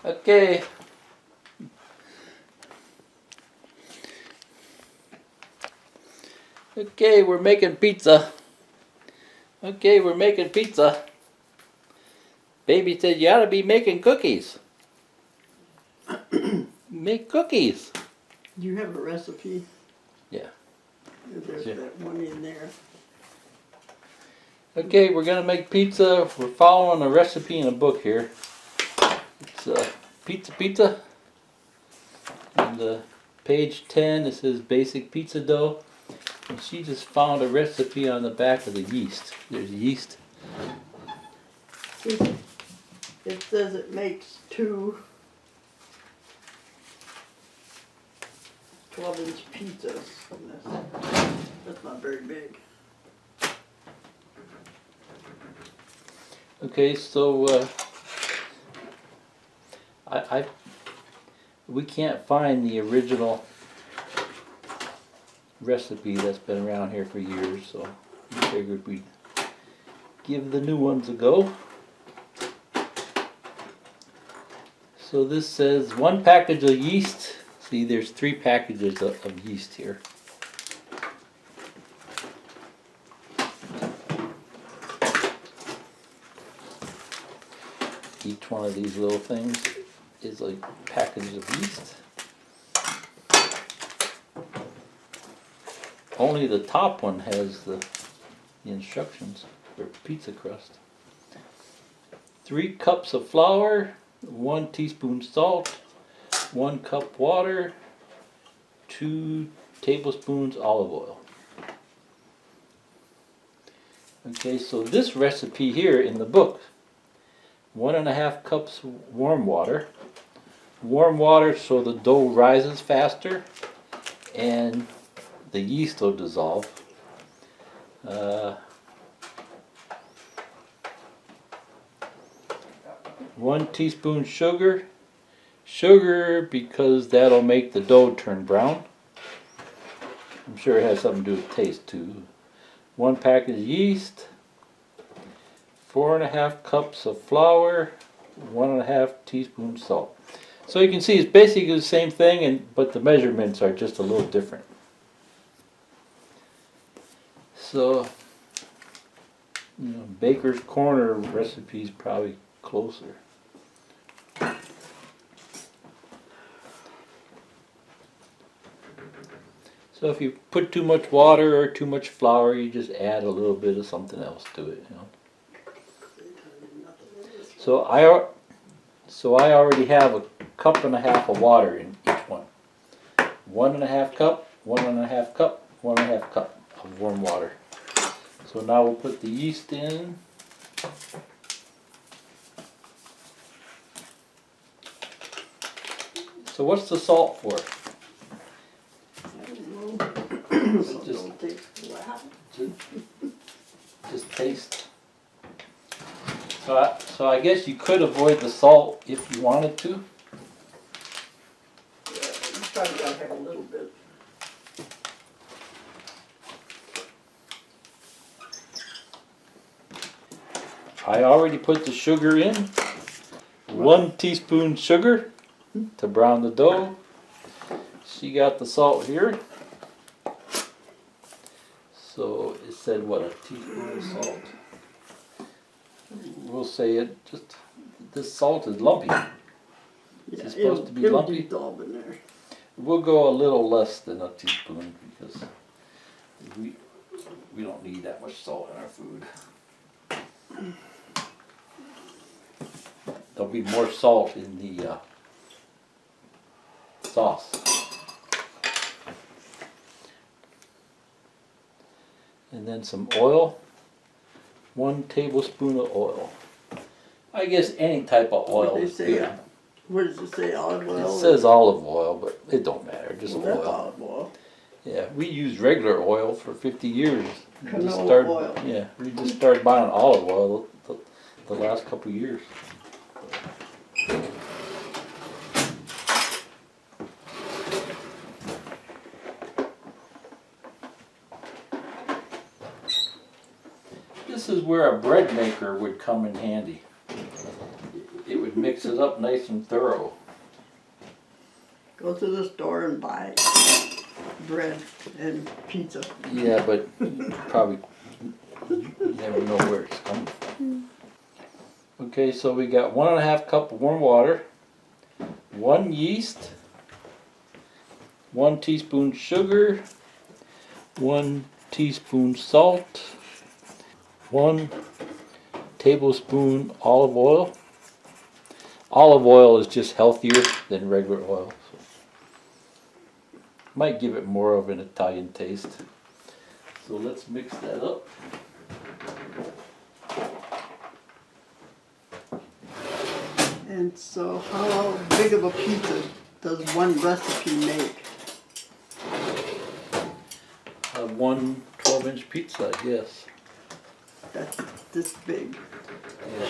Okay. Okay, we're making pizza. Okay, we're making pizza. Baby said you ought to be making cookies. Make cookies. You have a recipe? Yeah. There's Yeah. that one in there. Okay, we're gonna make pizza. We're following a recipe in a book here. It's pizza. And page 10, it says basic pizza dough. And she just found a recipe on the back of the yeast. There's yeast. It says it makes two 12-inch pizzas. That's not very big. Okay, so we can't find the original recipe that's been around here for years, so we figured we'd give the new ones a go. So this says 1 package of yeast. See, there's 3 packages of yeast here. Each one of these little things is a package of yeast. Only the top one has the instructions for pizza crust. 3 cups of flour, 1 teaspoon salt, 1 cup water, 2 tablespoons olive oil. Okay, so this recipe here in the book, 1.5 cups warm water. Warm water so the dough rises faster and the yeast will dissolve. 1 teaspoon sugar. Sugar because that'll make the dough turn brown. I'm sure it has something to do with taste too. 1 package of yeast. 4.5 cups of flour. 1.5 teaspoons salt. So you can see it's basically the same thing, but the measurements are just a little different. So, Baker's Corner recipe is probably closer. So if you put too much water or too much flour, you just add a little bit of something else to it, So I already have 1.5 cups of water in each one. 1.5 cup, 1.5 cup, 1.5 cup of warm water. So now we'll put the yeast in. So what's the salt for? Just taste. So I guess you could avoid the salt if you wanted to. Yeah, you probably gotta have a little bit. I already put the sugar in. 1 teaspoon sugar to brown the dough. She got the salt here. So it said what, a teaspoon of salt. We'll say this salt is lumpy. Yeah, It's supposed to be lumpy. Dissolve in there. We'll go a little less than a teaspoon because we don't need that much salt in our food. There'll be more salt in the sauce. And then some oil. 1 tablespoon of oil. I guess any type of oil is good. Where does it say, olive oil? It says olive oil, but it don't matter, just Well, that's oil. olive oil. Yeah, we used regular oil for 50 years. Canola oil. Yeah, we just started buying olive oil the last couple of years. This is where a bread maker would come in handy. It would mix mix it up nice and thorough. Go to the store and buy bread and pizza. Yeah, but you probably never know where it's coming from. Okay, so we got 1.5 cup of warm water, 1 yeast, 1 teaspoon sugar, 1 teaspoon salt, 1 tablespoon olive oil. Olive oil is just healthier than regular oil. So might give it more of an Italian taste. So let's mix that up. And so how big of a pizza does one recipe make? One 12-inch pizza, I guess. That's this big. Yeah.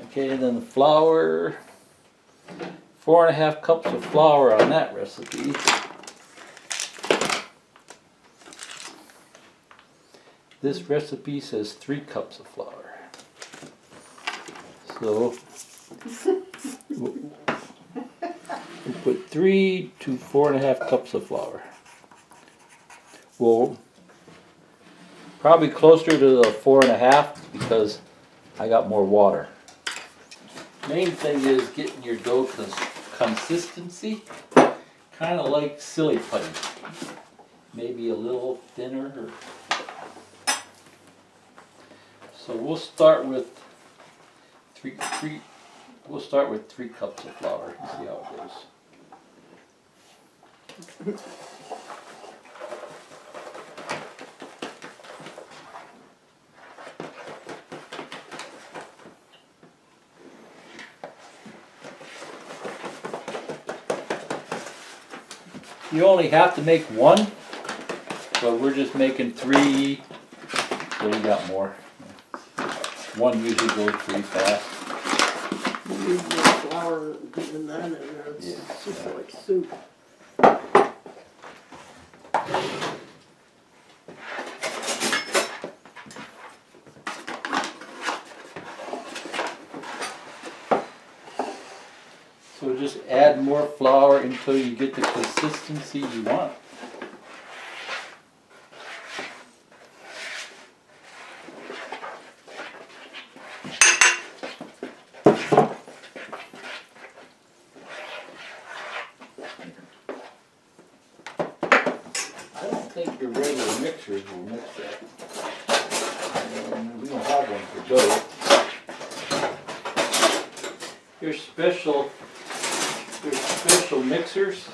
Okay, and then the flour, 4.5 cups of flour on that recipe. This recipe says 3 cups of flour. So we'll put 3 to 4.5 cups of flour. Well, probably closer to the 4.5 because I got more water. Main thing is getting your dough consistency, kind of like silly putty. Maybe a little thinner. So we'll start with 3 cups of flour and see how it goes. You only have to make 1, but we're just making 3, so we got more. 1 usually goes pretty fast. You need more flour than that in there. It's just like soup. So just add more flour until you get the consistency you want. I don't think your regular mixers will mix that. We don't have one for dough. There's special mixers.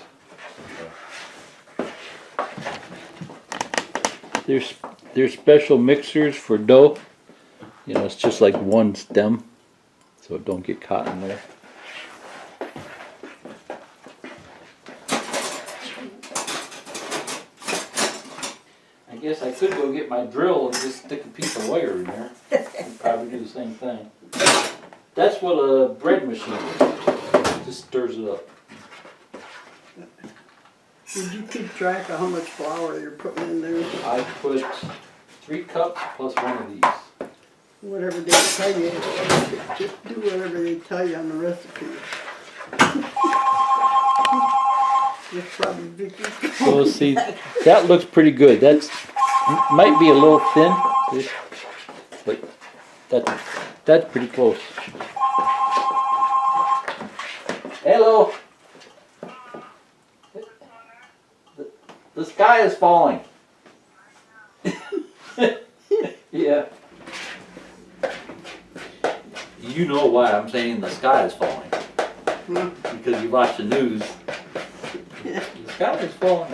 There's special mixers for dough. You know, it's just like one stem, so it don't get caught in there. I guess I could go get my drill and just stick a piece of wire in there. I'd probably do the same thing. That's what a bread machine is. Just stirs it up. Did you keep track of how much flour you're putting in there? I put 3 cups plus 1 of these. Whatever they tell you, just do whatever they tell you on the recipe. It's probably Vicky. So see, that looks pretty good. That's might be a little thin, but that's pretty close. Hello. The sky is falling. Yeah. You know why I'm saying the sky is falling. Because you watch the news. The Skylar's falling.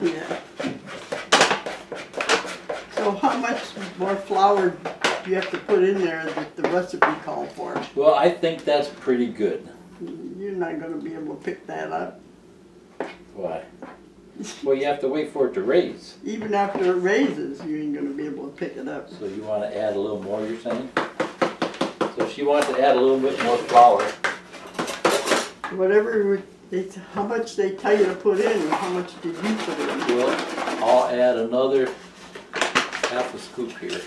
Yeah. So how much more flour do you have to put in there that the recipe called for? Well, I think that's pretty good. You're not gonna be able to pick that up. Why? Well, you have to wait for it to raise. Even after it raises, you ain't gonna be able to pick it up. So you want to add a little more, you're saying? So she wants to add a little bit more flour. Whatever, how much they tell you to put in, and how much did you put in? Well, I'll add another half a scoop here.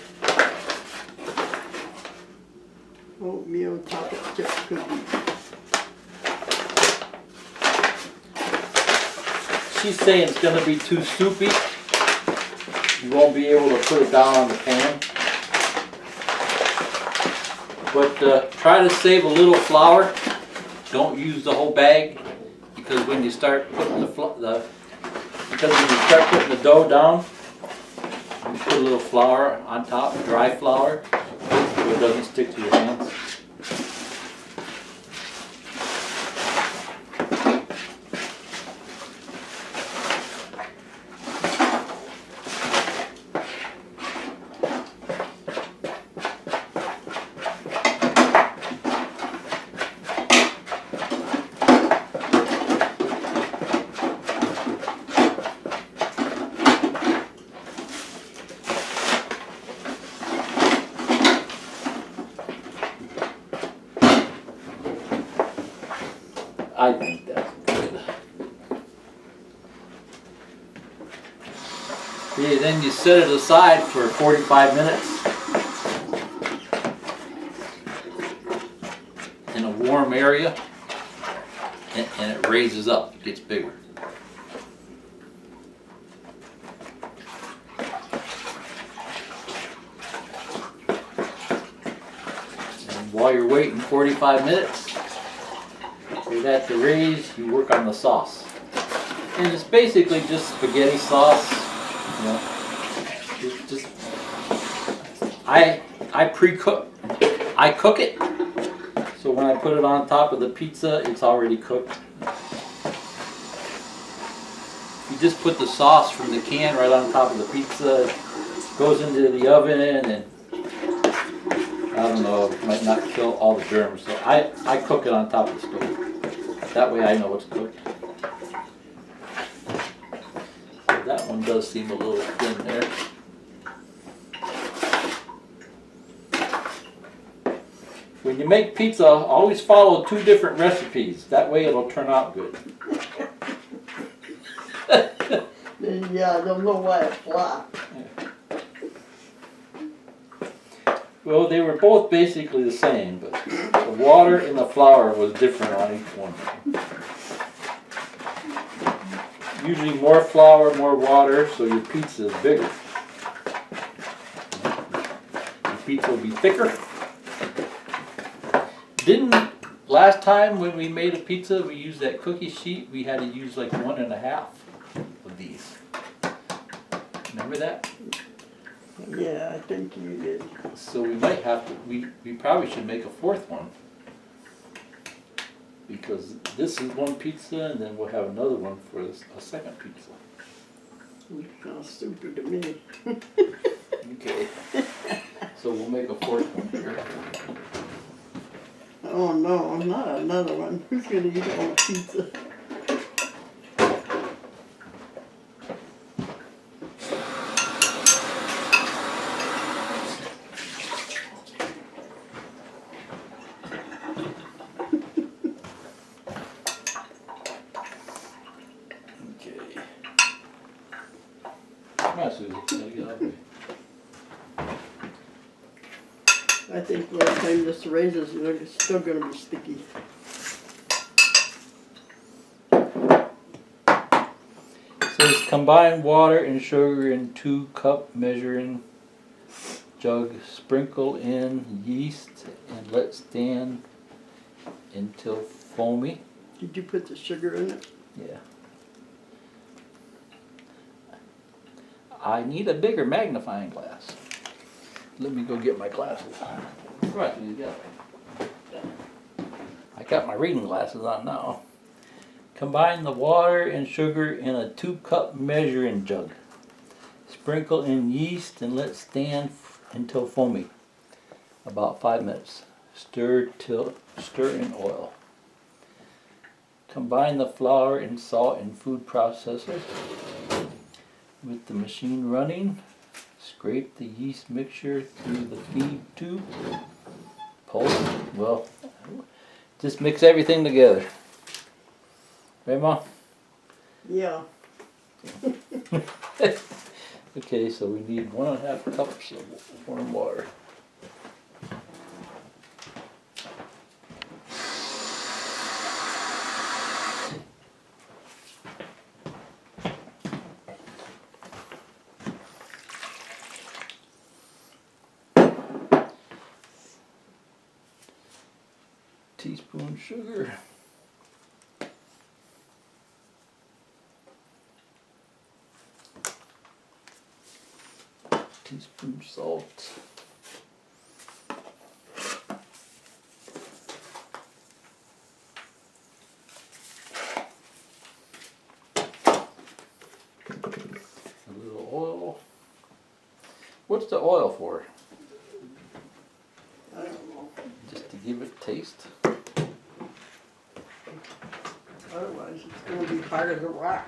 Oatmeal chocolate chip cookies. She's saying it's going to be too soupy. You won't be able to put it down on the pan. But try to save a little flour. Don't use the whole bag, because when you start putting the dough down, you put a little flour on top, dry flour, so it doesn't stick to your hands. I think that's good. Yeah, then you set it aside for 45 minutes in a warm area, and it raises up, it gets bigger. And while you're waiting 45 minutes, for that to raise, you work on the sauce. And it's basically just spaghetti sauce. You know, it's just I pre-cook. I cook it. So when I put it on top of the pizza, it's already cooked. You just put the sauce from the can right on top of the pizza. It goes into the oven, and I don't know, it might not kill all the germs. So I cook it on top of the stove. That way I know it's cooked. So that one does seem a little thin there. When you make pizza, always follow 2 different recipes. That way it'll turn out good. Yeah, I don't know why it flopped. Well, they were both basically the same, but the water and the flour was different on each one. Usually more flour, more water, so your pizza is bigger. Your pizza will be thicker. Last time when we made a pizza, we used that cookie sheet, we had to use like 1.5 of these. Remember that? Yeah, I think you did. So we might have to, we probably should make a 4th one. Because this is one pizza, and then we'll have another one for a second pizza. You sound stupid to me. Okay. So we'll make a 4th one here. Oh no, not another one. Who's gonna eat all the pizza? Okay. Come on, Susie. Gotta get out of the way. I think by the time this raises, it's still gonna be sticky. It says combine water and sugar in 2-cup measuring jug. Sprinkle in yeast and let stand until foamy. Did you put the sugar in it? Yeah. I need a bigger magnifying glass. Let me go get my glasses. Right, you got it. I got my reading glasses on now. Combine the water and sugar in a 2-cup measuring jug. Sprinkle in yeast and let stand until foamy, about 5 minutes. Stir in oil. Combine the flour and salt in food processor. With the machine running, scrape the yeast mixture through the feed tube. Well, just mix everything together. Right, Mom? Yeah. Okay, so we need 1.5 cups of warm water. Teaspoon sugar. Teaspoon salt. A little oil. What's the oil for? I don't know. Just to give it taste. Otherwise, it's going to be part of the rock.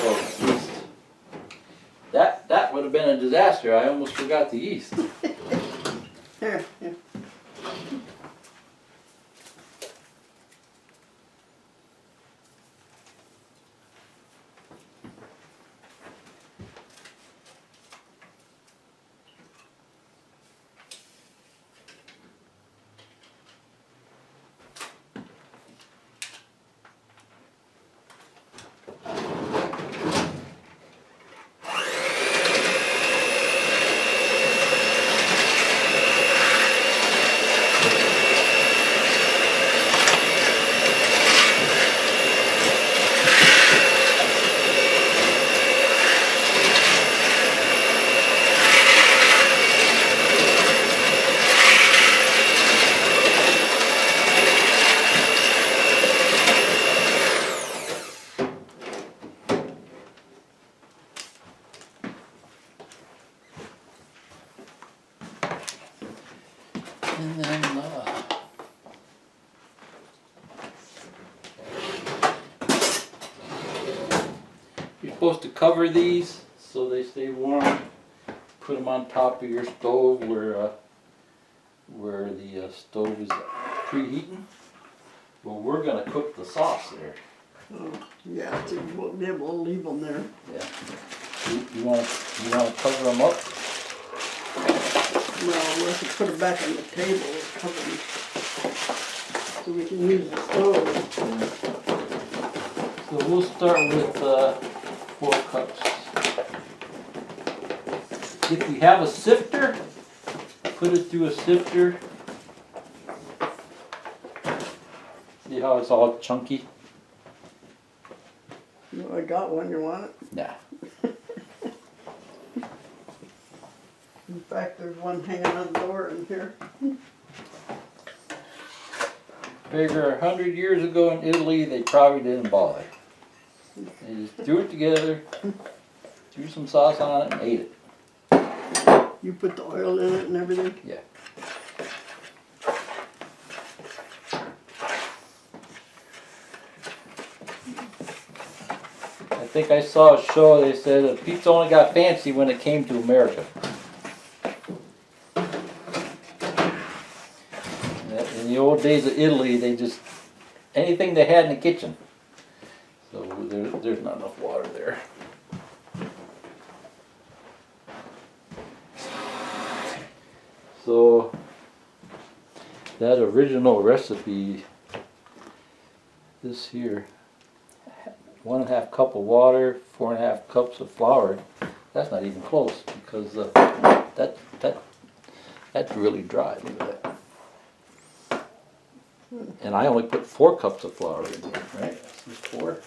Oh, yeast. That would have been a disaster. I almost forgot the yeast. Here, here. And then you're supposed to cover these so they stay warm. Put them on top of your stove where the stove is preheating. Well, we're gonna cook the sauce there. Oh, yeah, so we'll be able to leave them there. Yeah. You want to cover them up? Well, we'll have to put it back on the table and cover them so we can use the stove. So we'll start with 4 cups. If you have a sifter, put it through a sifter. See how it's all chunky? You know, I got one, you want it? Nah. In fact, there's one hanging on the door in here. Figure 100 years ago in Italy, they probably didn't bother. They just threw it together, threw some sauce on it, and ate it. You put the oil in it and everything? Yeah. I think I saw a show, they said pizza only got fancy when it came to America. In the old days of Italy, they just, anything they had in the kitchen. So there's not enough water there. So that original recipe, this here, 1.5 cup of water, 4.5 cups of flour. That's not even close because that's really dry. Look at that. And I only put 4 cups of flour in here, right? This is 4.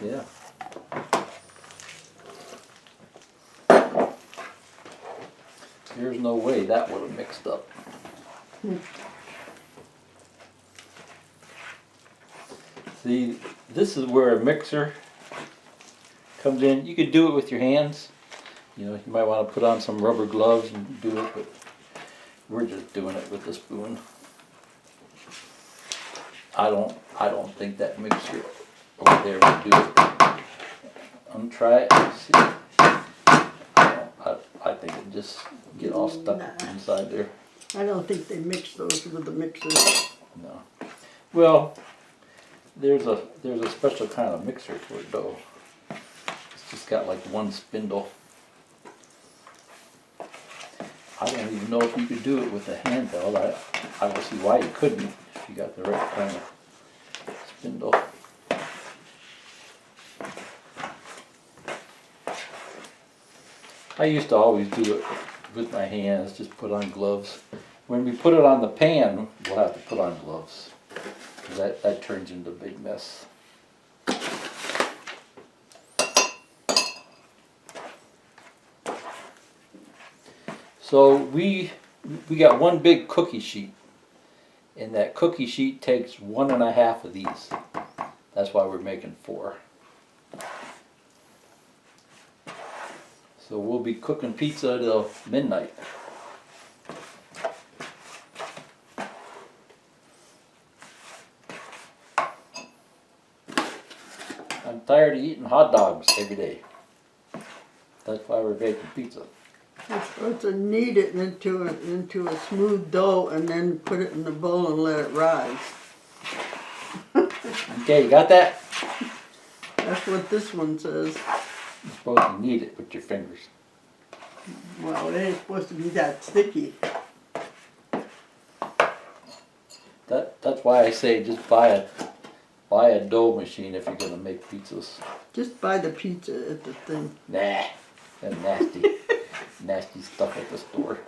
Yeah. There's no way that would have mixed up. See, this is where a mixer comes in. You could do it with your hands. You know, you might want to put on some rubber gloves and do it, but we're just doing it with the spoon. I don't think that mixer over there would do it. Untry it and see. I think it just get all stuck inside there. I don't think they mix those with the mixer. No. Well, there's a special kind of mixer for dough. It's just got like one spindle. I don't even know if you could do it with a handheld. I don't see why you couldn't if you got the right kind of spindle. I used to always do it with my hands, just put on gloves. When we put it on the pan, we'll have to put on gloves. 'Cause that turns into a big mess. So we got one big cookie sheet, and that cookie sheet takes 1.5 of these. That's why we're making 4. So we'll be cooking pizza till midnight. I'm tired of eating hot dogs every day. That's why we're baking pizza. We're supposed to knead it into a smooth dough and then put it in the bowl and let it rise. Okay, you got that? That's what this one says. You're supposed to knead it with your fingers. Well, it ain't supposed to be that sticky. That's why I say just buy a dough machine if you're gonna make pizzas. Just buy the pizza at the thing. Nah, that's nasty, nasty stuff at the store.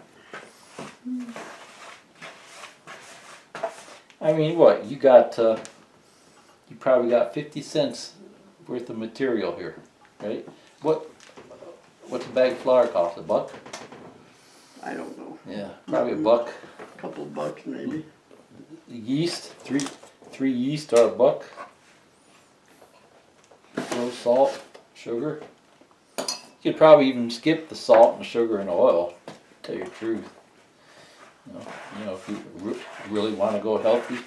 I mean, what you got? You probably got 50 cents worth of material here, right? What's a bag of flour cost? $1? I don't know. Yeah, probably $1. A couple bucks maybe. Yeast, three yeast are $1. No salt, sugar. You could probably even skip the salt and sugar and oil, to tell you the truth. You know if you really want to go healthy.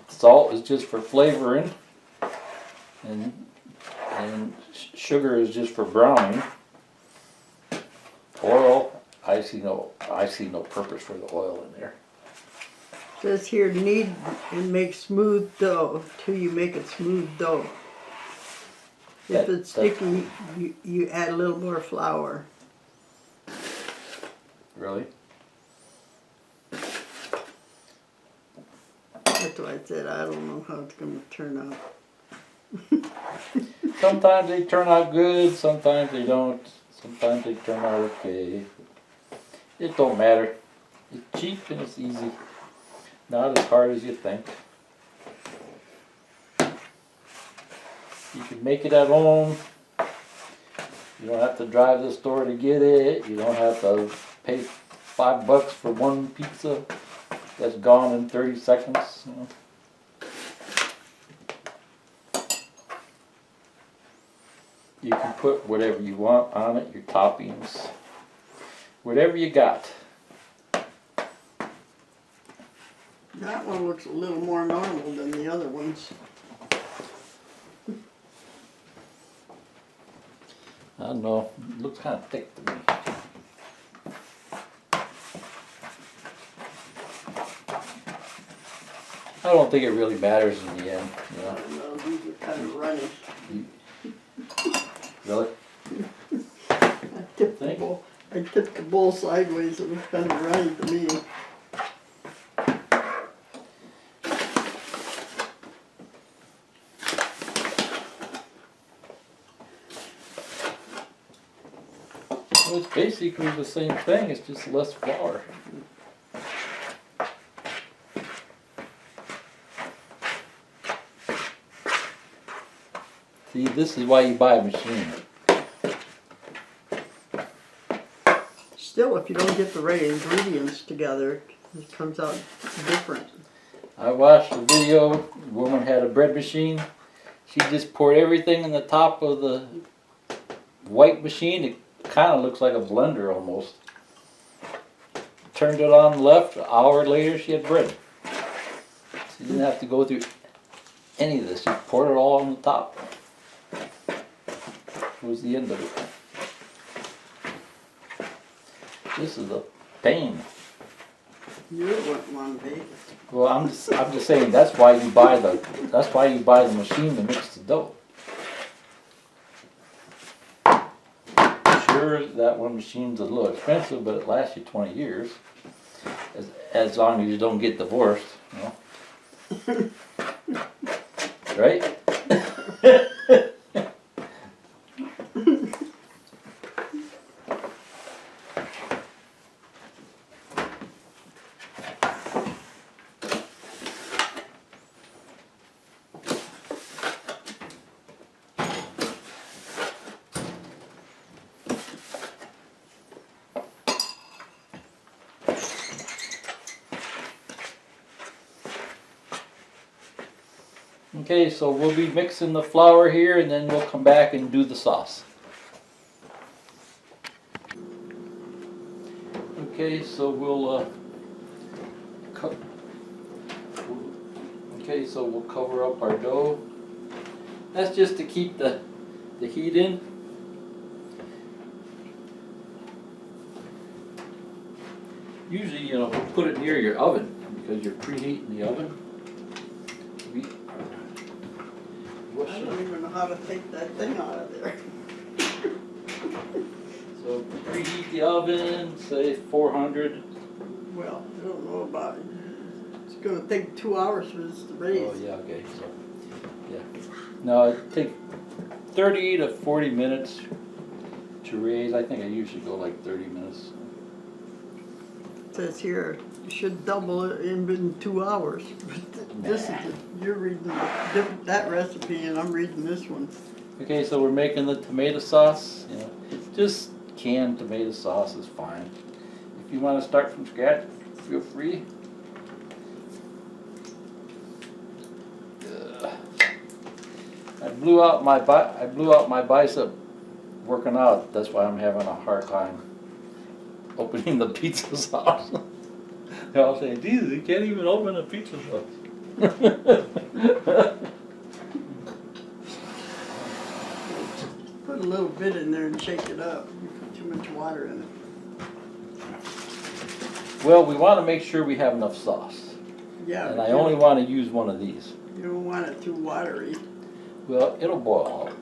Salt is just for flavoring, and sugar is just for browning. Oil, I see no purpose for the oil in there. It says here, knead and make smooth dough till you make it smooth dough. If it's sticky, you add a little more flour. Really? That's why I said I don't know how it's going to turn out. Sometimes they turn out good, sometimes they don't. Sometimes they turn out okay. It don't matter. It's cheap and it's easy. Not as hard as you think. You can make it at home. You don't have to drive to the store to get it. You don't have to pay $5 for one pizza that's gone in 30 seconds. You know. You can put whatever you want on it, your toppings, whatever you got. That one looks a little more normal than the other ones. I don't know, it looks kind of thick to me. I don't think it really matters in the end, you know. I don't know, these are kind of runny. Really? I tipped the bowl sideways, it was kind of runny to me. Well, it's basically the same thing, it's just less flour. See, this is why you buy a machine. Still, if you don't get the right ingredients together, It comes out different. I watched a video, the woman had a bread machine. She just poured everything in the top of the white machine. It kind of looks like a blender almost. Turned it on left, an hour later she had bread. She didn't have to go through any of this, she poured it all on the top. Was the end of it. This is a pain. You wouldn't want to be. Well, I'm just saying that's why you buy the machine to mix the dough. Sure, that one machine's a little expensive, but it lasts you 20 years, as long as you don't get divorced, you know. Right? Okay, so we'll be mixing the flour here and then we'll come back and do the sauce. Okay, so we'll cover up our dough. That's just to keep the heat in. Usually, you know, put it near your oven because you're preheating the oven. I don't even know how to take that thing out of there. So preheat the oven, say 400. Well, I don't know about it. It's gonna take 2 hours for this to raise. Oh yeah, okay. So yeah, no, it take 30 to 40 minutes to raise. I think I usually go like 30 minutes. It says here, you should double it in 2 hours. This is, you're reading that recipe and I'm reading this one. Okay, so we're making the tomato sauce. You know, just canned tomato sauce is fine. If you want to start from scratch, feel free. I blew out my bicep working out. That's why I'm having a hard time opening the pizza sauce. They're all saying, Jesus, you can't even open a pizza sauce. Put a little bit in there and shake it up. You put too much water in it. Well, we want to make sure we have enough sauce. Yeah. And I only want to use one of these. You don't want it too watery. Well, it'll boil out.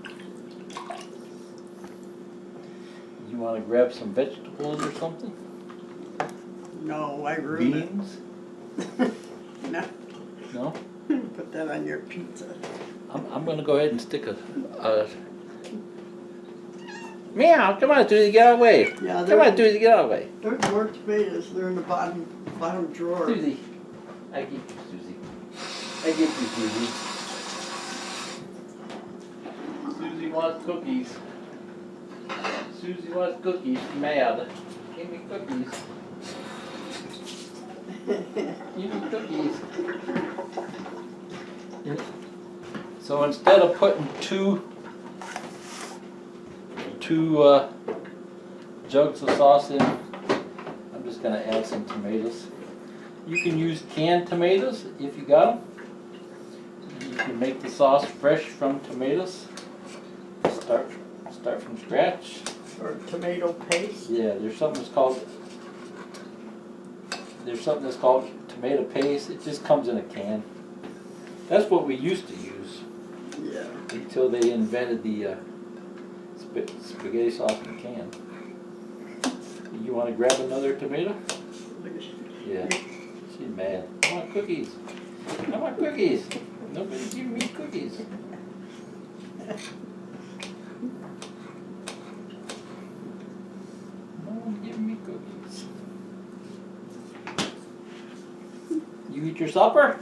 You want to grab some vegetables or something? No, I ruined Beans? it. No. No? Put that on your pizza. I'm going to go ahead and stick a Meow, come on, Susie, get out of the way. Yeah, Come on, Susie, get out of the way. there's more tomatoes. They're in the bottom drawer. Susie. I get you, Susie. I get you, Susie. Susie wants cookies. Susie wants cookies. She's mad. Give me cookies. Give me cookies. So instead of putting two jugs of sauce in, I'm just going to add some tomatoes. You can use canned tomatoes if you got them. You can make the sauce fresh from tomatoes. Start from scratch. Or tomato paste. Yeah, there's something that's called tomato paste. It just comes in a can. That's what we used to use. Yeah. Until they invented the spaghetti sauce in a can. You want to grab another tomato? Yeah. She's mad. I want cookies. I want cookies. Nobody's giving me cookies. No one's giving me cookies. You eat your supper?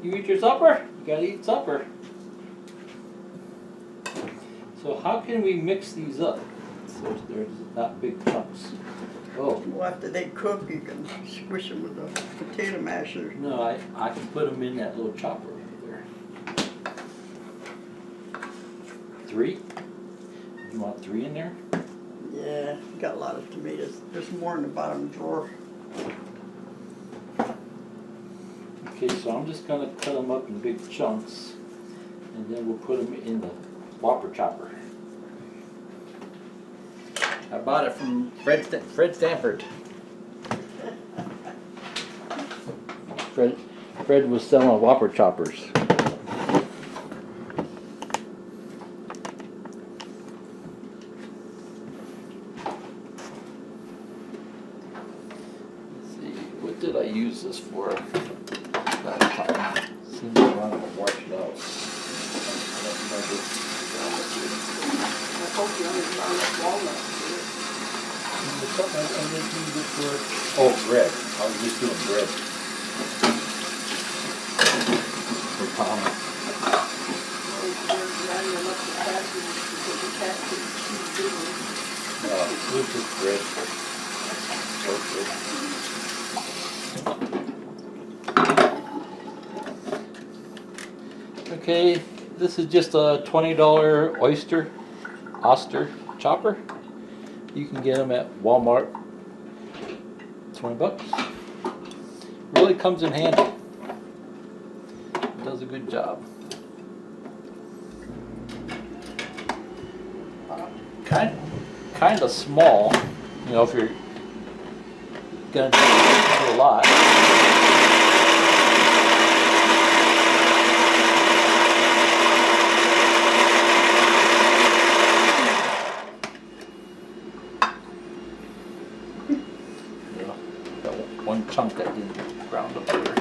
You eat your supper? You gotta eat supper. So how can we mix these up? There's not big chunks. Oh, Well, after they cook, you can squish them with a potato masher. no, I can put them in that little chopper over there. 3? You want 3 in there? Yeah, got a lot of tomatoes. There's more in the bottom drawer. Okay, so I'm just gonna cut them up in big chunks, and then we'll put them in the Whopper chopper. I bought it from Fred Stanford. Fred was selling Whopper choppers. Let's see, what did I use this for last time? Seems like I want to wash it out. I hope you only found walnuts. There's something I didn't use it for. Oh, bread. I was just doing bread. For Thomas. It was just bread. Okay, this is just a $20 Oster chopper. You can get them at Walmart. 20 bucks. Really comes in handy. Does a good job. Kind of small, you know, if you're gonna do a lot. Got one chunk that didn't ground up there.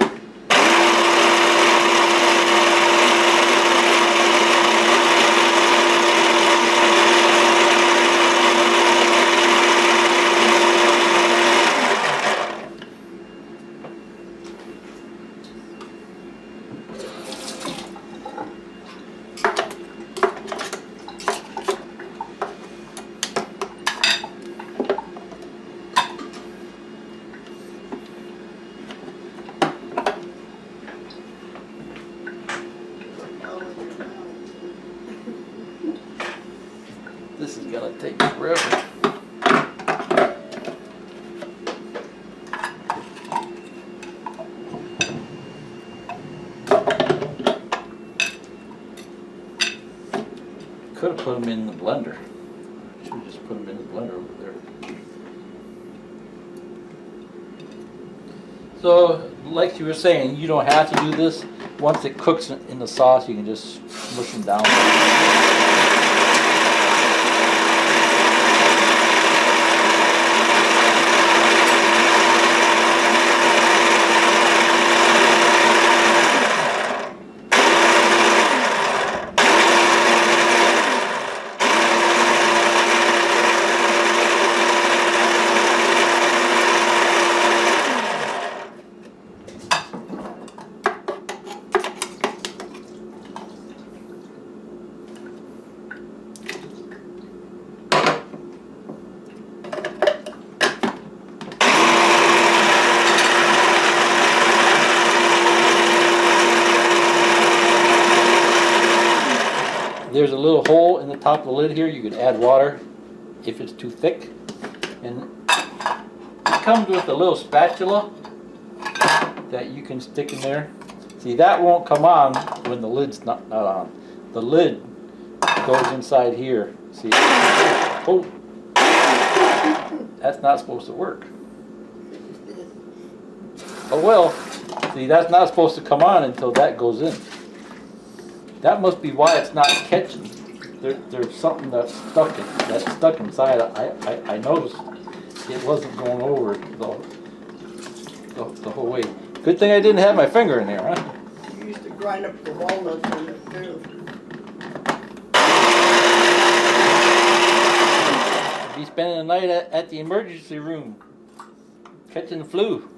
This is gonna take forever. Could have put them in the blender. Should have just put them in the blender over there. So, like you were saying, you don't have to do this. Once it cooks in the sauce, you can just smush them down. There's a little hole in the top of the lid here. You could add water if it's too thick. And it comes with a little spatula that you can stick in there. See, that won't come on when the lid's not on. The lid goes inside here. See? Oh, that's not supposed to work. Oh well. See, that's not supposed to come on until that goes in. That must be why it's not catching. There's something that's stuck inside. I noticed it wasn't going over the whole way. Good thing I didn't have my finger in there, huh? You used to grind up the walnuts in it too. Be spending the night at the emergency room, catching the flu.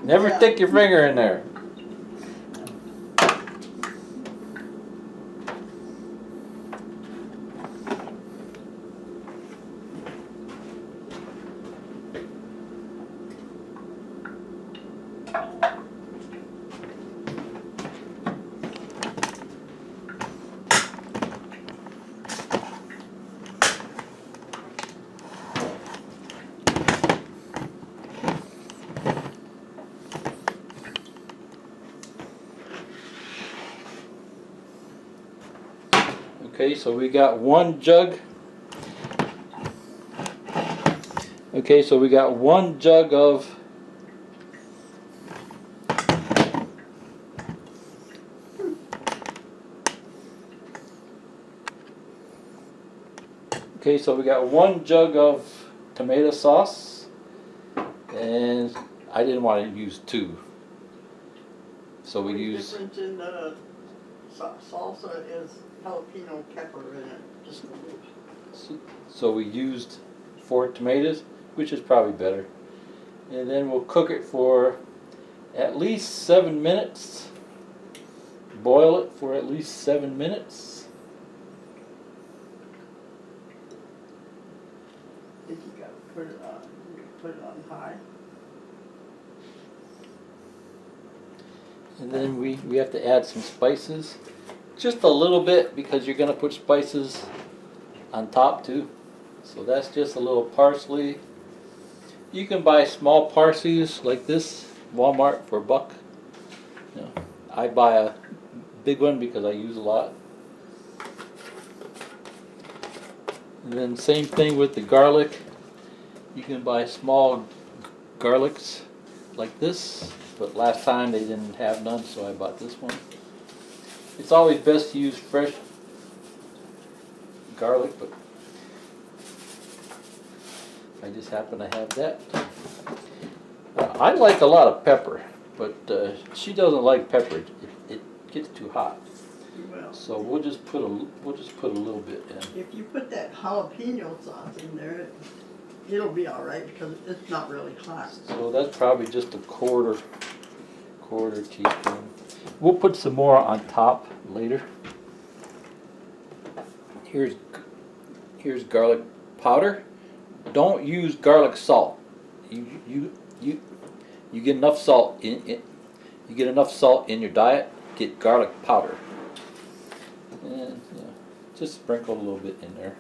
Never stick your finger in there. Okay, so we got one jug. Okay, so we got one jug of okay, so we got one jug of tomato sauce, and I didn't want to use two. So we The use difference in the salsa is jalapeno pepper in it. Just a little. so we used 4 tomatoes, which is probably better. And then we'll cook it for at least 7 minutes. Boil it for at least 7 minutes. Think you gotta put it on high. And then we have to add some spices. Just a little bit, because you're gonna put spices on top too. So that's just a little parsley. You can buy small parsley's like this, Walmart for $1. You know, I buy a big one because I use a lot. And then same thing with the garlic. You can buy small garlics like this, but last time they didn't have none, so I bought this one. It's always best to use fresh garlic, but I just happen to have that. I like a lot of pepper, but she doesn't like pepper. It gets too hot. Well, So we'll just put a little bit in. if you put that jalapeno sauce in there, it'll be all right because it's not really hot. So that's probably just a quarter teaspoon. We'll put some more on top later. Here's garlic powder. Don't use garlic salt. You get enough salt in you get enough salt in your diet. Get garlic powder. And just sprinkle a little bit in there.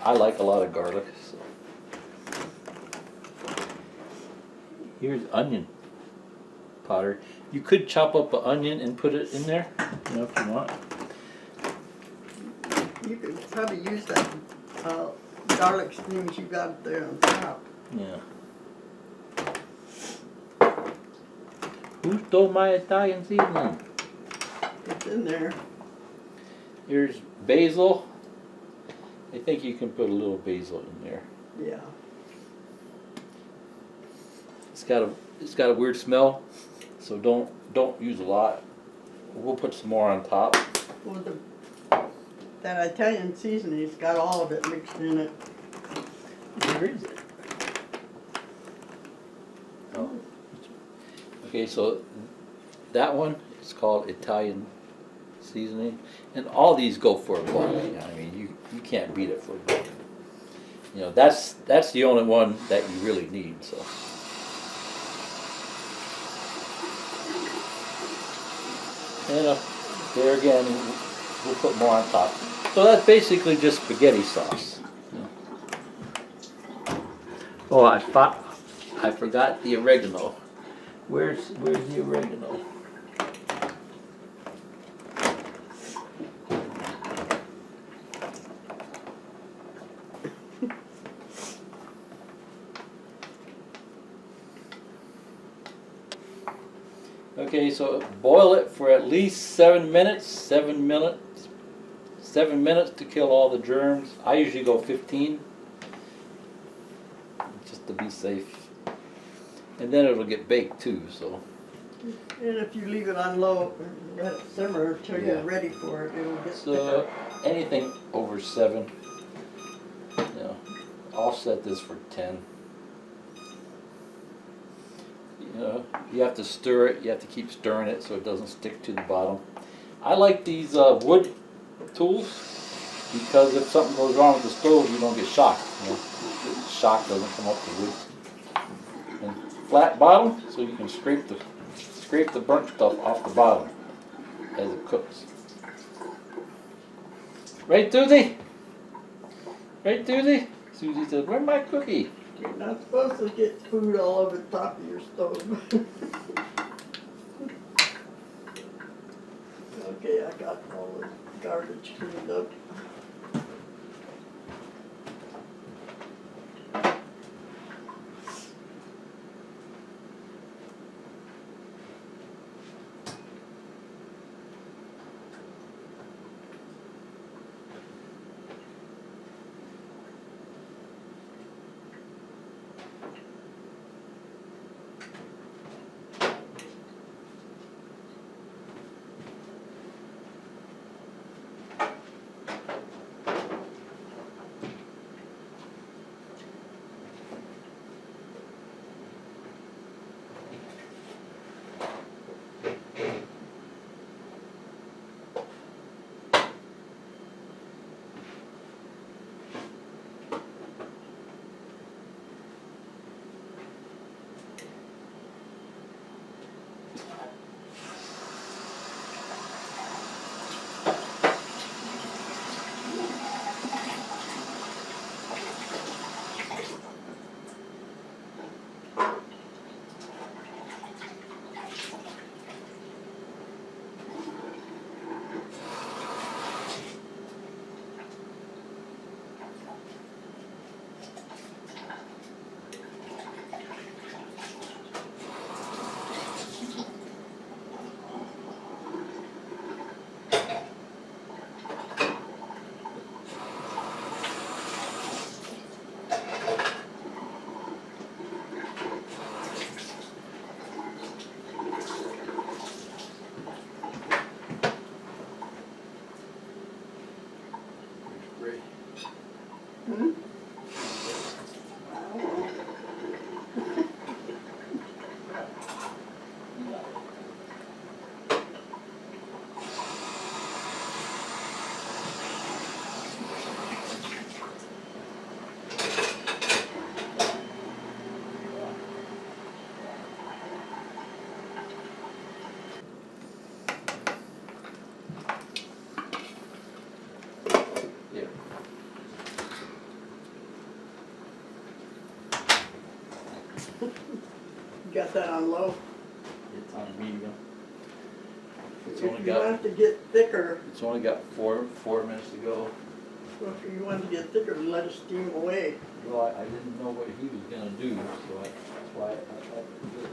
I like a lot of garlic. So. Here's onion powder. You could chop up an onion and put it in there, if you want. You could probably use that garlic steams you got there on top. Yeah. Who stole my Italian seasoning? It's in there. Here's basil. I think you can put a little basil in there. Yeah. It's got a weird smell, so don't use a lot. We'll put some more on top. Well, that Italian seasoning's got all of it mixed in it. Where is it? Oh. Okay, so that one is called Italian seasoning, and all these go for $1. I mean, you can't beat it for $1. That's the only one that you really need. So. And there again, we'll put more on top. So that's basically just spaghetti sauce. Oh, I forgot the oregano. Where's the oregano? Okay, so boil it for at least 7 minutes. 7 minutes. 7 minutes to kill all the germs. I usually go 15, just to be safe. And then it'll get baked too. So. And if you leave it on low, let it simmer until you're ready for it, it'll get So anything over 7. I'll set this for 10. You have to stir it. You have to keep stirring it so it doesn't stick to the bottom. I like these wood tools because if something goes wrong with the stove, you don't get shocked. The shock doesn't come up the wood. And flat bottom, so you can scrape the burnt stuff off the bottom as it cooks. Right, Susie? Right, Susie? Susie says, "Where's my cookie?" You're not supposed to get food all over the top of your stove. Okay, I got all the garbage cleaned up. Hmm? Yeah. You got that on low. It's on medium. It's If only you got want it to get thicker, four minutes to go. if you want it to get thicker, let it steam away. Well, I didn't know what he was gonna do, so that's why I did it.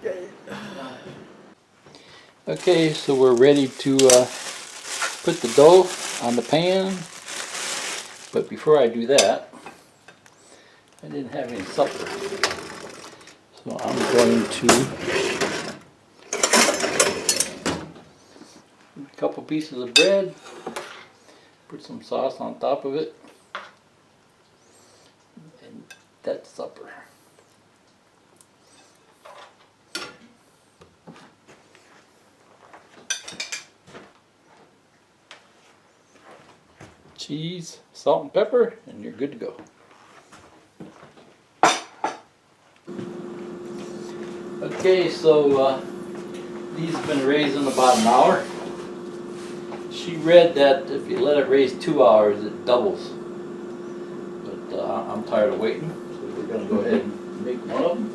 Okay. Okay, so we're ready to put the dough on the pan. But before I do that, I didn't have any supper. So I'm going to a couple pieces of bread, put some sauce on top of it, and that's supper. Cheese, salt and pepper, and you're good to go. Okay, so these have been raising about an hour. She read that if you let it raise 2 hours, it doubles. But I'm tired of waiting, so we're going to go ahead and make one of them.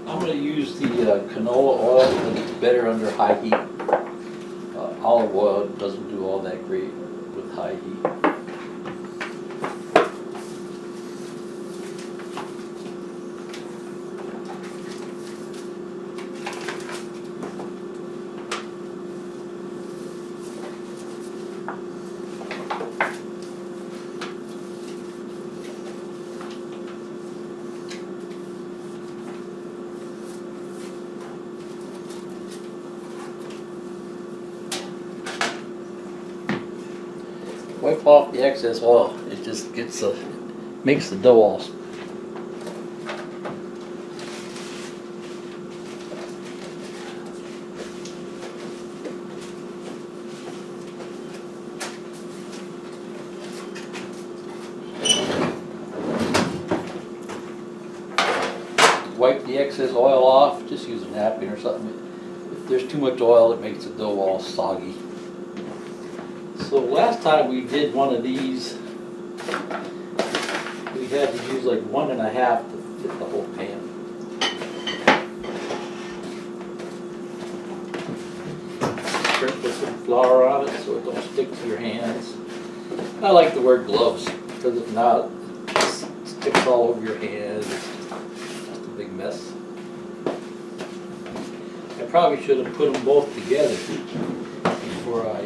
I'm going to use the canola oil because it's better under high heat. Olive oil doesn't do all that great with high heat. wipe off the excess oil. It just gets makes the dough all. Wipe the excess oil off. Just use a napkin or something. If there's too much oil, it makes the dough all soggy. So last time we did one of these, we had to use like 1.5 to fit the whole pan. Sprinkle some flour on it so it don't stick to your hands. I like to wear gloves because if not, it sticks all over your hands. It's just a big mess. I probably should have put them both together before I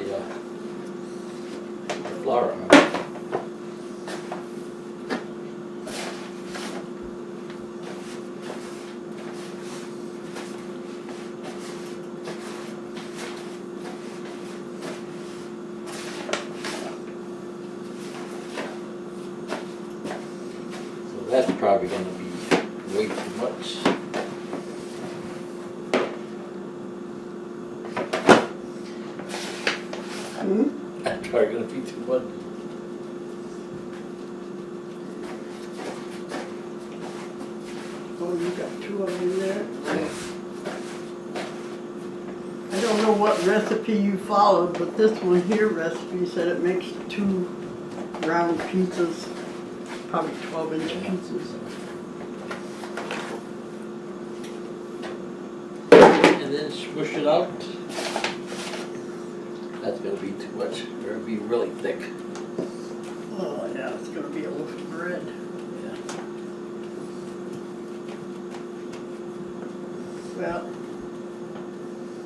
put the flour on it. That's probably going to be way too much. That's probably going to be too much. Oh, you got 2 of them in there? I don't know what recipe you followed, but this one here recipe said it makes 2 round pizzas, probably 12-inch pizzas. And then smush it out. That's going to be too much. It's going to be really thick. Oh yeah, it's gonna be a loaf of bread. Yeah. Well,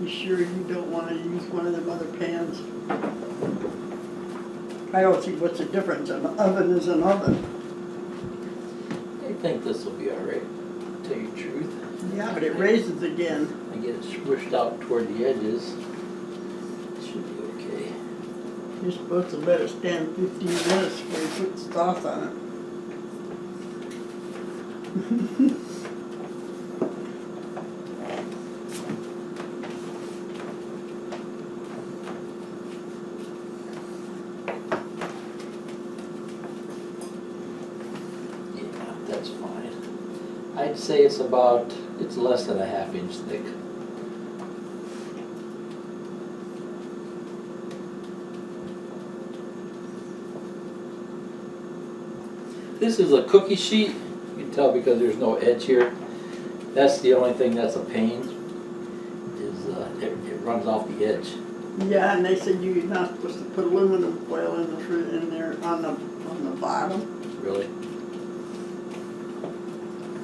you sure you don't want to use one of them other pans? I don't see what's the difference. An oven is an oven. I think this will be alright, to tell you the truth. Yeah, but it raises again. I get it smushed out toward the edges. It should be okay. You're supposed to let it stand 15 minutes before you put the sauce on it. Yeah, that's fine. I'd say it's less than a 1/2 inch thick. This is a cookie sheet. You can tell because there's no edge here. That's the only thing that's a pain, is it runs off the edge. Yeah, and they said you're not supposed to put aluminum foil in there on the bottom. Really?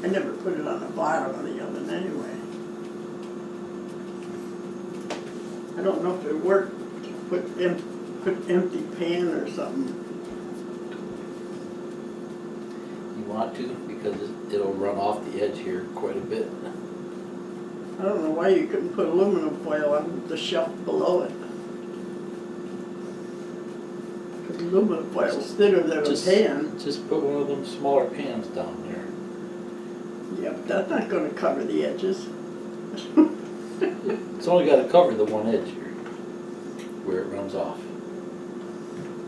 I never put it on the bottom of the oven anyway. I don't know if it worked to put empty pan or something. You want to, because it'll run off the edge here quite a bit. I don't know why you couldn't put aluminum foil on the shelf below it. Because aluminum foil is thinner than a pan. Just put one of them smaller pans down there. Yeah, but that's not going to cover the edges. It's only got to cover the one edge here, where it runs off.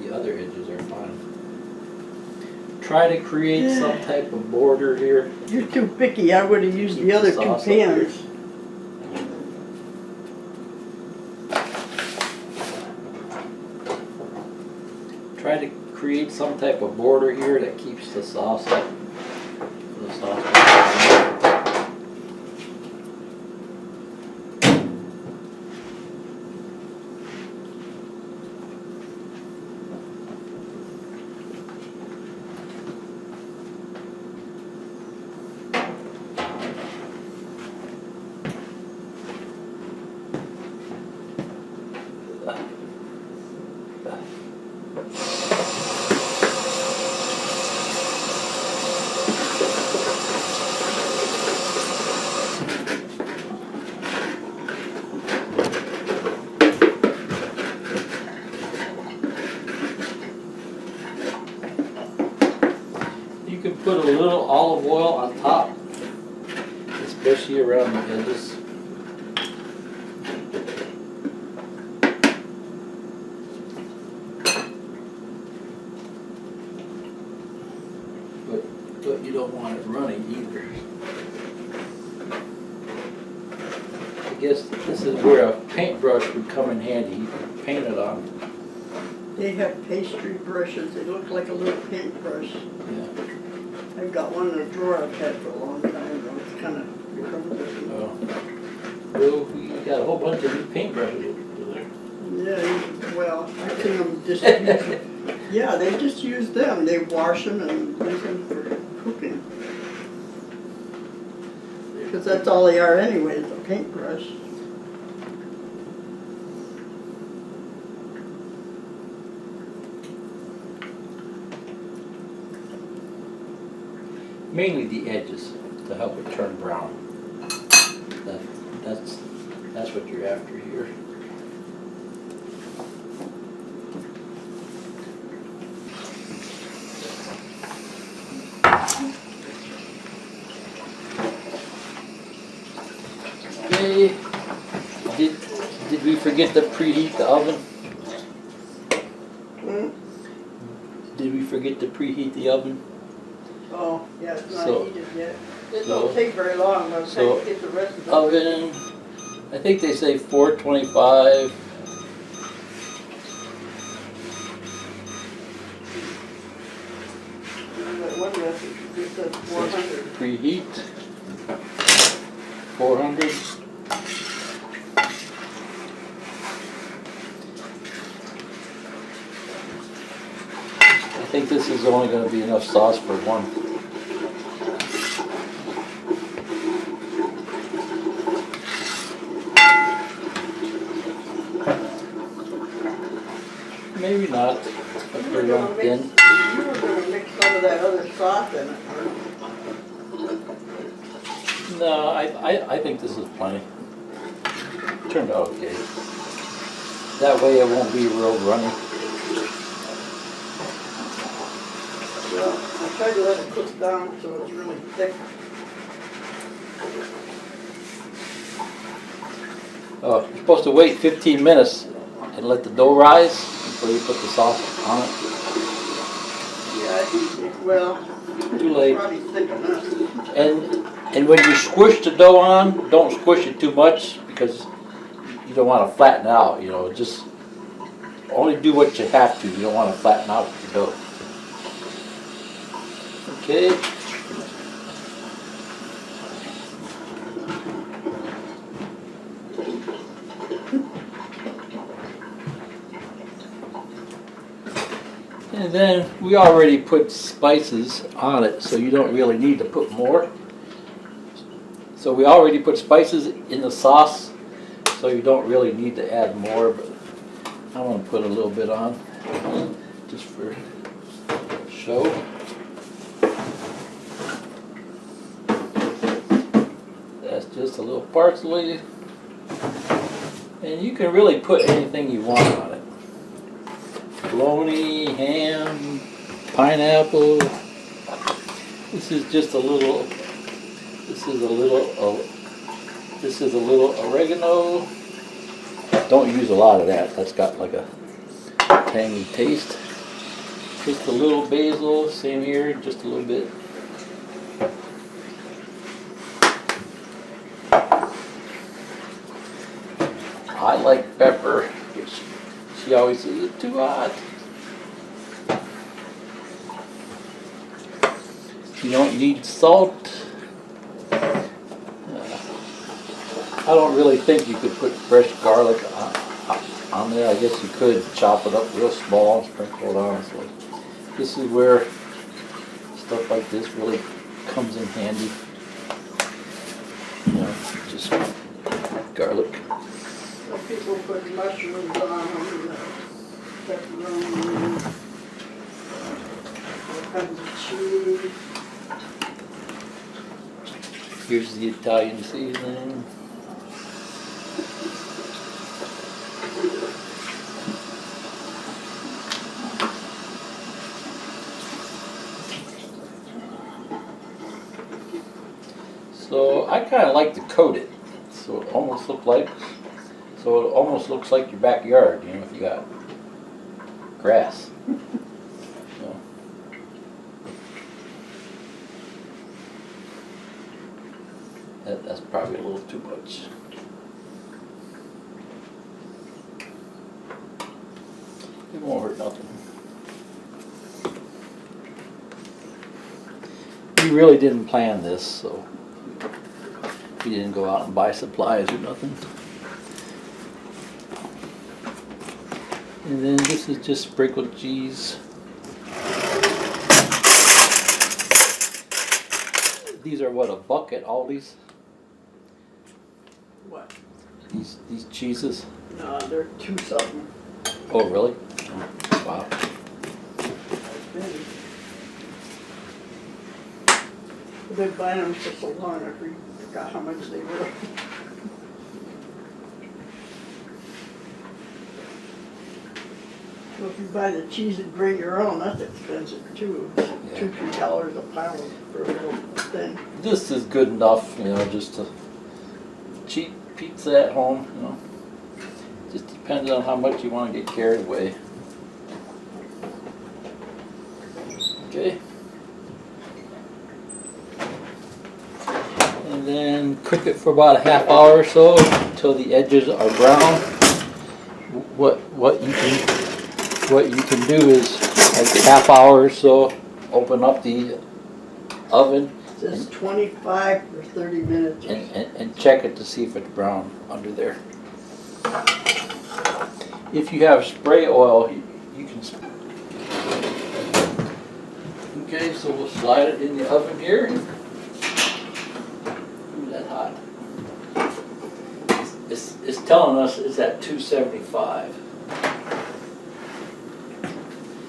The other edges are fine. Try to create some type of border here. You're too picky. I would have used the other 2 Sauce up here. pans. Try to create some type of border here that keeps the sauce up. The sauce. put a little olive oil on top, especially around the edges. But you don't want it running either. I guess this is where a paintbrush would come in handy. You can paint it on. They have pastry brushes. They look like a little paintbrush. Yeah. I've got one in a drawer I've had for a long time, though. It's kind of crumbling. Oh. Well, we got a whole bunch of new paintbrushes over there. Yeah, well, I think I'm just using, yeah, they just use them. They wash them and use them for cooking. Because that's all they are anyway, is a paintbrush. Mainly the edges to help it turn brown. That's what you're after here. Okay. Did we forget to preheat the oven? Hmm? Did we forget to preheat the oven? Oh, yeah, it's not So- heated yet. It so- don't take very long, by the time you get the rest of it. Oven, I think they say 425. That one recipe just says 400. Preheat. 400. I think this is only going to be enough sauce for one. Maybe not. But You we're were going gonna thin. mix some of that other sauce in it, huh? No, I think this is plenty. Turned out okay. That way it won't be real runny. Well, I tried to let it cook down so it's really thick. Oh, you're supposed to wait 15 minutes and let the dough rise before you put the sauce on it. Yeah, I think, well, Too late. probably thick enough. And when you squish the dough on, don't squish it too much because you don't want to flatten out, you know, just only do what you have to. You don't want to flatten out the dough. Okay. And then we already put spices on it, so you don't really need to put more. So we already put spices in the sauce, so you don't really need to add more, but I'm gonna put a little bit on, just for show. That's just a little parsley. And you can really put anything you want on it. Bologna, ham, pineapple. This is just a little, this is a little oregano. Don't use a lot of that. That's got like a tangy taste. Just a little basil, same here, just a little bit. I like pepper. She always says it's too hot. You don't need salt. I don't really think you could put fresh garlic on there. I guess you could chop it up real small and sprinkle it on. So this is where stuff like this really comes in handy. You know, just garlic. Some people put mushrooms on them, pepperoni, all kinds of cheese. Here's the Italian seasoning. kind of like to coat it, so it almost looks like your backyard, you know, if you got grass. So. That's probably a little too much. It won't hurt nothing. We really didn't plan this, so we didn't go out and buy supplies or nothing. And then this is just sprinkled cheese. These are what, $1 at Aldi's? What? These cheeses? No, they're 2 something. Oh, really? Wow. I've been buying them for so long, I forgot how much they were. So if you buy the cheese and bring your own, that's expensive too. Yeah. $2-3 a pound for a little thing. This is good enough, you know, just a cheap pizza at home, you know. Just depends on how much you want to get carried away. Okay. And then cook it for about a half hour or so until the edges are brown. What you can do is, like, half hour or so, open up the oven. It says 25 or 30 minutes. And check it to see if it's brown under there. If you have spray oil, you can. Okay, so we'll slide it in the oven here. Ooh, that's hot. It's telling us it's at 275.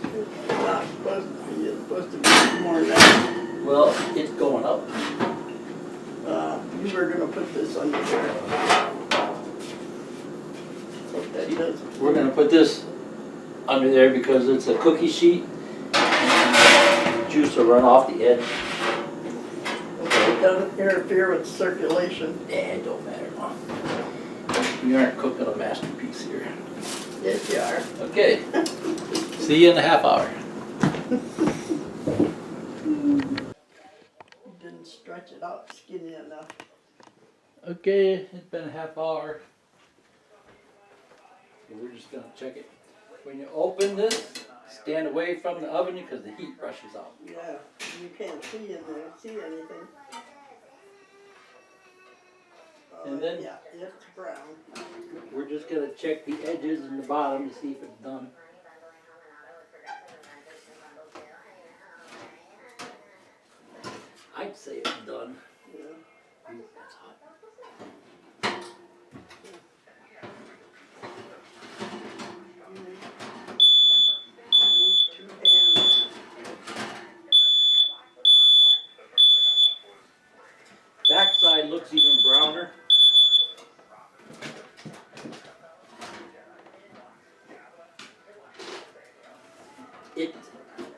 It's not supposed to be. It's supposed to be more than that. Well, it's going up. You were going to put this under there. What that does. We're going to put this under there because it's a cookie sheet. And juice will run off the edge. Okay, it doesn't interfere with circulation. Yeah, it don't matter, Mom. We aren't cooking a masterpiece here. Yes, you are. Okay. See you in a half hour. You didn't stretch it out skinny enough. Okay, it's been a half hour. So we're just gonna check it. When you open this, stand away from the oven because the heat rushes out. Yeah, you can't see anything. And then- yeah, it's brown. We're just gonna check the edges and the bottom to see if it's done. I'd say it's done. Yeah. Ooh, that's hot. Need 2 hands. Backside looks even browner.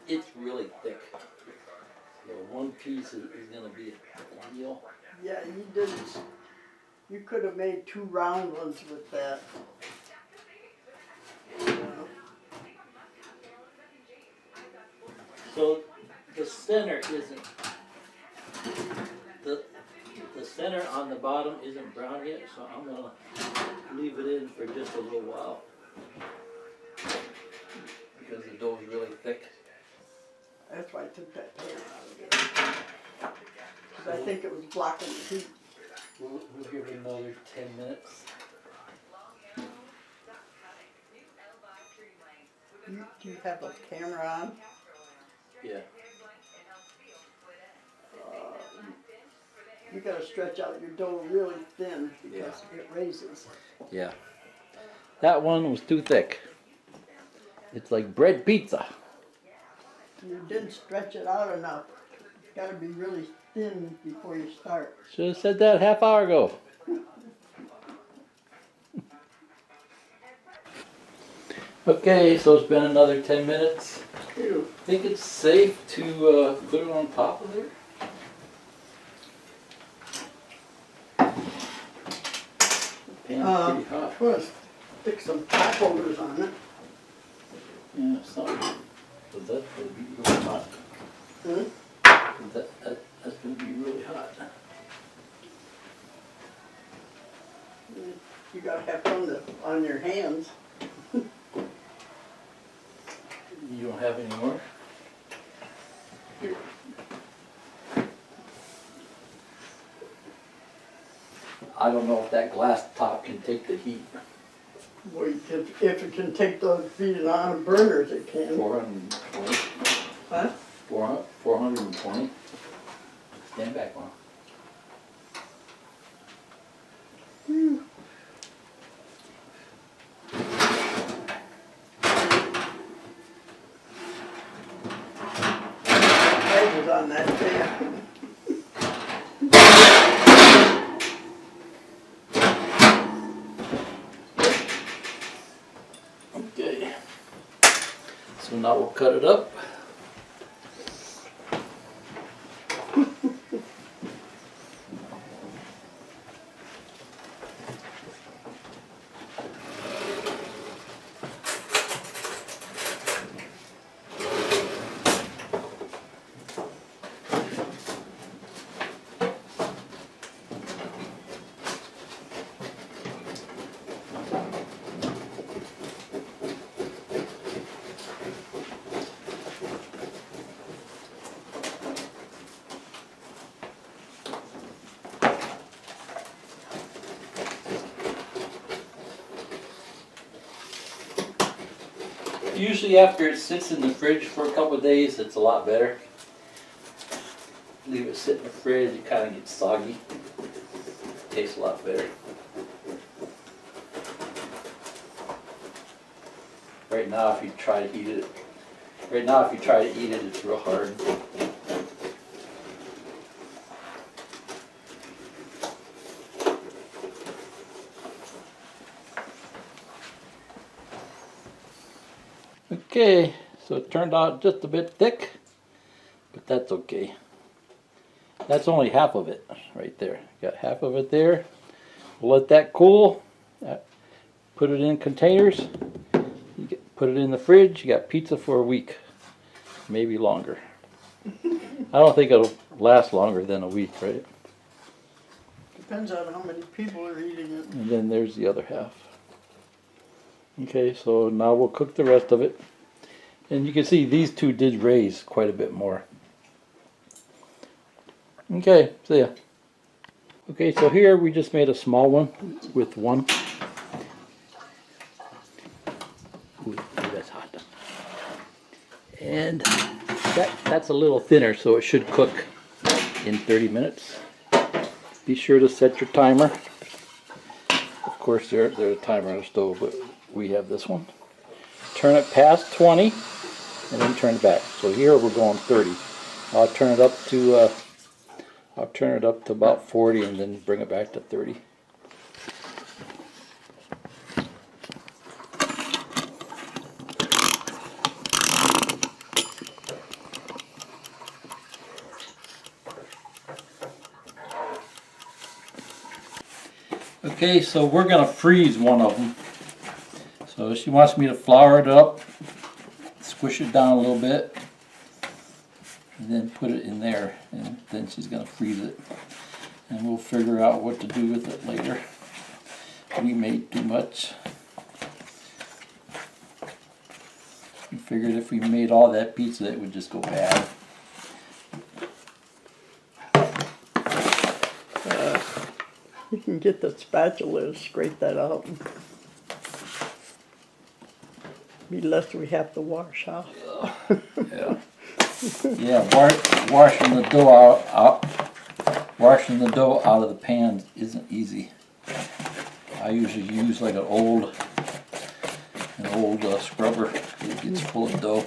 It's really thick. So one piece is gonna be a deal. Yeah, you didn't. You could have made 2 round ones with that. So the center isn't the center on the bottom isn't brown yet, so I'm gonna leave it in for just a little while because the dough is really thick. That's why I took that pan out of it. Because I think it was blocking the heat. We'll give it another 10 minutes. Do you have a camera on? Yeah. You gotta stretch out your dough really thin because it raises. Yeah. That one was too thick. It's like bread pizza. You didn't stretch it out enough. It's gotta be really thin before you start. Should have said that half hour ago. Okay, so it's been another 10 minutes. Ew. Think it's safe to put it on top of there? pretty hot. I'm gonna stick some top holders on it. Yeah, something. But that's gonna be really hot. Hmm? That's gonna be really hot. You gotta have fun on your hands. You don't have any more? Here. I don't know if that glass top can take the heat. Well, if it can take those feet on burners, it can. 420. Huh? 420. Stand back one. I was on that thing. Okay. So now we'll cut it up. Usually after it sits in the fridge for a couple of days, it's a lot better. Leave it sit in the fridge, it kind of gets soggy. Tastes a lot better. Right now, if you try to eat it, it's real hard. Okay, so it turned out just a bit thick, but that's okay. That's only half of it right there. Got half of it there. We'll let that cool. Put it in containers. Put it in the fridge. You got pizza for a week, maybe longer. I don't think it'll last longer than a week, right? Depends on how many people are eating it. And then there's the other half. Okay, so now we'll cook the rest of it. And you can see these two did raise quite a bit more. Okay, see ya. Okay, so here we just made a small one with one. Ooh, that's hot. And that's a little thinner, so it should cook in 30 minutes. Be sure to set your timer. Of course, there's a timer on the stove, but we have this one. Turn it past 20, and then turn it back. So here we're going 30. I'll turn it up to about 40, and then bring it back to 30. Okay, so we're gonna freeze one of them. So she wants me to flour it up, squish it down a little bit, and then put it in there, and then she's gonna freeze it. And we'll figure out what to do with it later. We made too much. We figured if we made all that pizza, it would just go bad. You can get the spatula to scrape that out. Be less we have to wash off. Yeah. Yeah, washing the dough out of the pan isn't easy. I usually use like an old scrubber. It gets full of dough.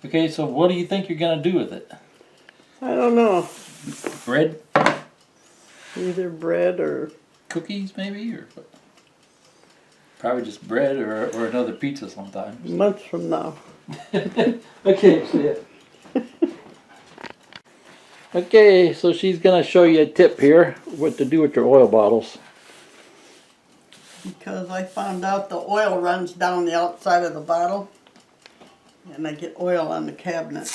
Okay, so what do you think you're gonna do with it? I don't know. Bread? Either bread or Cookies maybe, or what? Probably just bread or another pizza sometime. Months from now. Okay, see it. Okay, so she's gonna show you a tip here, what to do with your oil bottles. Because I found out the oil runs down the outside of the bottle. And I get oil on the cabinet.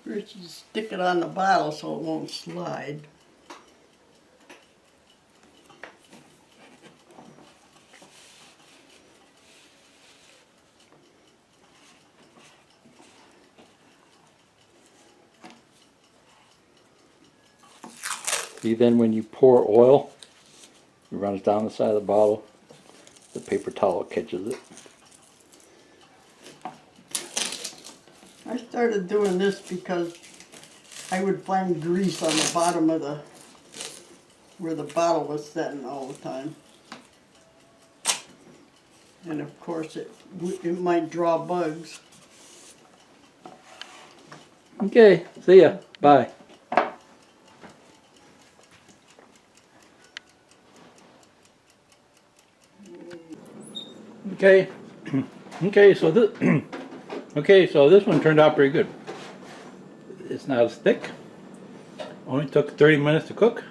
First you stick it on the bottle so it won't slide. See, then when you pour oil, it runs down the side of the bottle. The paper towel catches it. I started doing this because I would find grease on the bottom of where the bottle was sitting all the time. And of course it might draw bugs. Okay, see ya. Bye. Okay. Okay, so this okay, so this one turned out pretty good. It's not as thick. Only took 30 minutes to cook.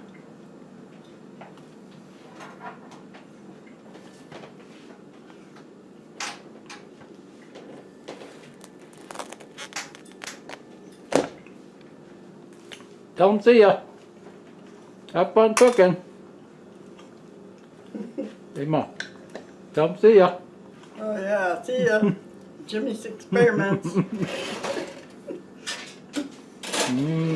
Tell them see ya. Have fun cooking. Hey, Mom. Tell them see ya. Oh yeah, see ya. Jimmy's Experiments. Mmm.